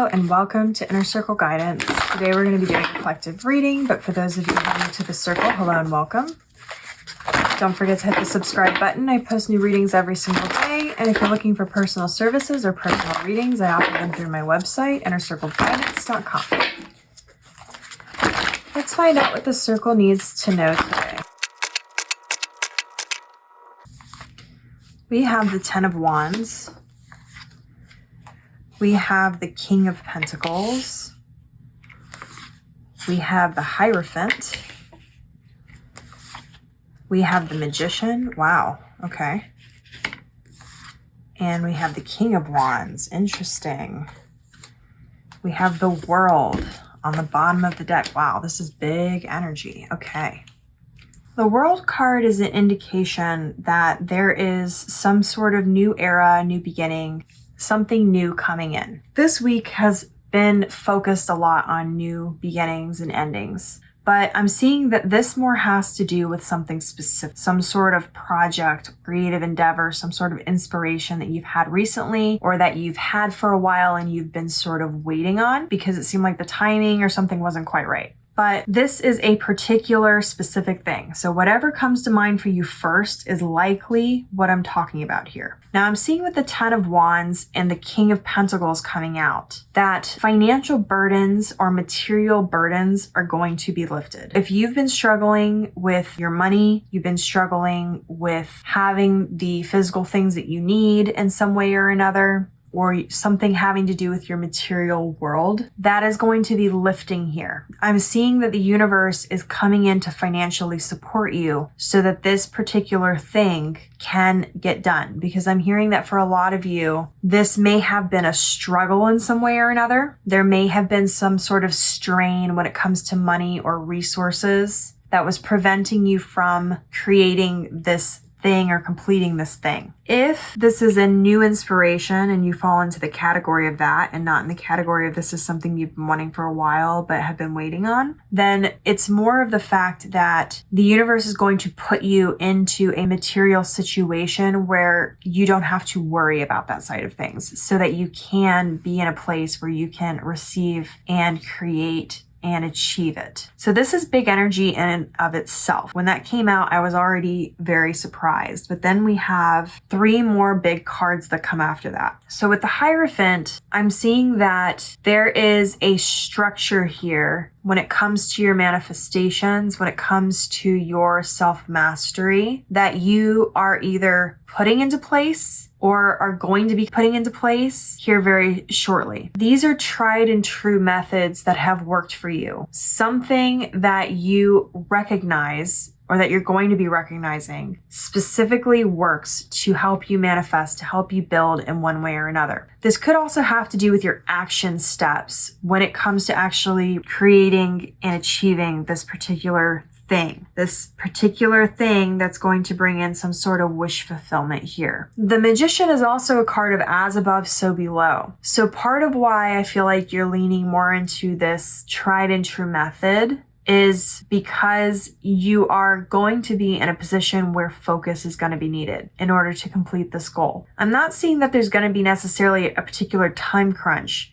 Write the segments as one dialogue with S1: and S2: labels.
S1: Hello and welcome to Inner Circle Guidance. Today we're going to be doing a collective reading, but for those of you who are new to the circle, hello and welcome. Don't forget to hit the subscribe button. I post new readings every single day, and if you're looking for personal services or personal readings, I offer them through my website, innercircleguidance.com. Let's find out what the circle needs to know today. We have the Ten of Wands. We have the King of Pentacles. We have the Hierophant. We have the Magician. Wow, okay. And we have the King of Wands. Interesting. We have the World on the bottom of the deck. Wow, this is big energy. Okay. The World card is an indication that there is some sort of new era, new beginning, something new coming in. This week has been focused a lot on new beginnings and endings, but I'm seeing that this more has to do with something specific, some sort of project, creative endeavor, some sort of inspiration that you've had recently or that you've had for a while and you've been sort of waiting on because it seemed like the timing or something wasn't quite right. But this is a particular specific thing. So whatever comes to mind for you first is likely what I'm talking about here. Now I'm seeing with the Ten of Wands and the King of Pentacles coming out that financial burdens or material burdens are going to be lifted. If you've been struggling with your money, you've been struggling with having the physical things that you need in some way or another, or something having to do with your material world, that is going to be lifting here. I'm seeing that the universe is coming in to financially support you so that this particular thing can get done. Because I'm hearing that for a lot of you, this may have been a struggle in some way or another. There may have been some sort of strain when it comes to money or resources that was preventing you from creating this thing or completing this thing. If this is a new inspiration and you fall into the category of that and not in the category of this is something you've been wanting for a while but have been waiting on, then it's more of the fact that the universe is going to put you into a material situation where you don't have to worry about that side of things so that you can be in a place where you can receive and create and achieve it. So this is big energy in and of itself. When that came out, I was already very surprised. But then we have three more big cards that come after that. So with the Hierophant, I'm seeing that there is a structure here when it comes to your manifestations, when it comes to your self-mastery, that you are either putting into place or are going to be putting into place here very shortly. These are tried and true methods that have worked for you. Something that you recognize or that you're going to be recognizing specifically works to help you manifest, to help you build in one way or another. This could also have to do with your action steps when it comes to actually creating and achieving this particular thing that's going to bring in some sort of wish fulfillment here. The Magician is also a card of as above, so below. So part of why I feel like you're leaning more into this tried and true method is because you are going to be in a position where focus is going to be needed in order to complete this goal. I'm not seeing that there's going to be necessarily a particular time crunch,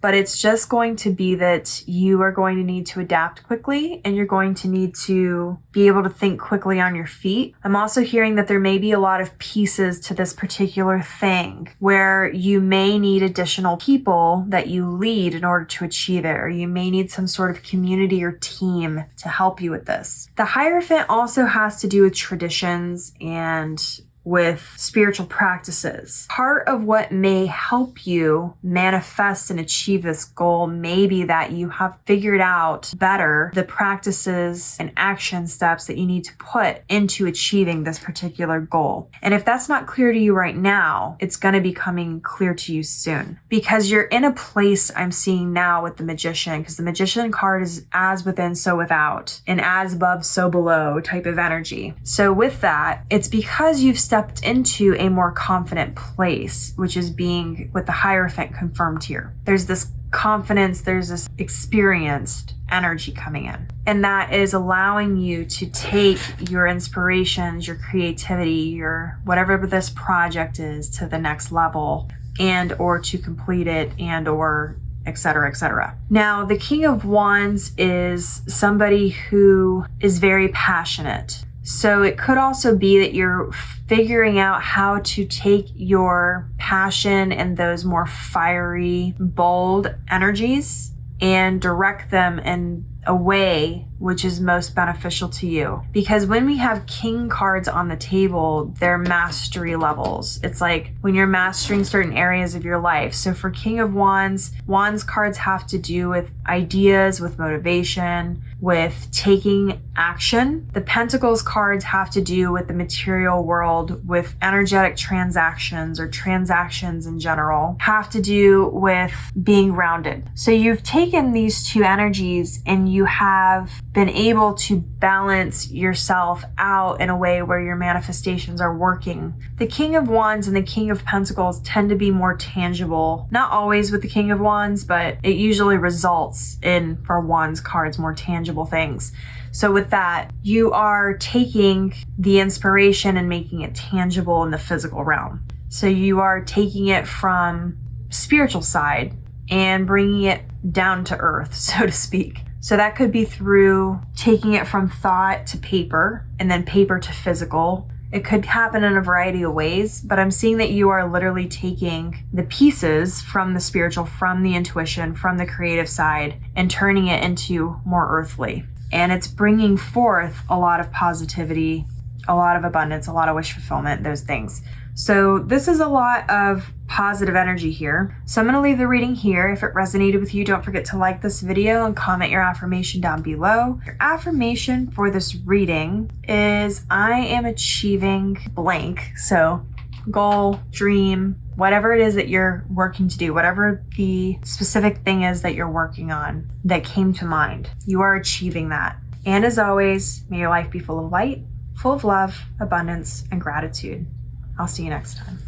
S1: but it's just going to be that you are going to need to adapt quickly and you're going to need to be able to think quickly on your feet. I'm also hearing that there may be a lot of pieces to this particular thing where you may need additional people that you lead in order to achieve it, or you may need some sort of community or team to help you with this. The Hierophant also has to do with traditions and with spiritual practices. Part of what may help you manifest and achieve this goal may be that you have figured out better the practices and action steps that you need to put into achieving this particular goal. And if that's not clear to you right now, it's going to be coming clear to you soon, because you're in a place I'm seeing now with the Magician, because the Magician card is as within, so without, and as above, so below type of energy. So with that, it's because you've stepped into a more confident place, which is being with the Hierophant confirmed here. There's this confidence, there's this experienced energy coming in. And that is allowing you to take your inspirations, your creativity, your whatever this project is to the next level, and or to complete it, and or etc., etc. Now, the King of Wands is somebody who is very passionate. So it could also be that you're figuring out how to take your passion and those more fiery, bold energies and direct them in a way which is most beneficial to you. Because when we have king cards on the table, they're mastery levels. It's like when you're mastering certain areas of your life. So for King of Wands, Wands cards have to do with ideas, with motivation, with taking action. The Pentacles cards have to do with the material world, with energetic transactions or transactions in general, have to do with being grounded. So you've taken these two energies and you have been able to balance yourself out in a way where your manifestations are working. The King of Wands and the King of Pentacles tend to be more tangible. Not always with the King of Wands, but it usually results in, for Wands cards, more tangible things. So with that, you are taking the inspiration and making it tangible in the physical realm. So you are taking it from spiritual side and bringing it down to earth, so to speak. So that could be through taking it from thought to paper and then paper to physical. It could happen in a variety of ways, but I'm seeing that you are literally taking the pieces from the spiritual, from the intuition, from the creative side, and turning it into more earthly. And it's bringing forth a lot of positivity, a lot of abundance, a lot of wish fulfillment, those things. So this is a lot of positive energy here. So I'm going to leave the reading here. If it resonated with you, don't forget to like this video and comment your affirmation down below. Your affirmation for this reading is I am achieving blank. So goal, dream, whatever it is that you're working to do, whatever the specific thing is that you're working on that came to mind, you are achieving that. And as always, may your life be full of light, full of love, abundance, and gratitude. I'll see you next time.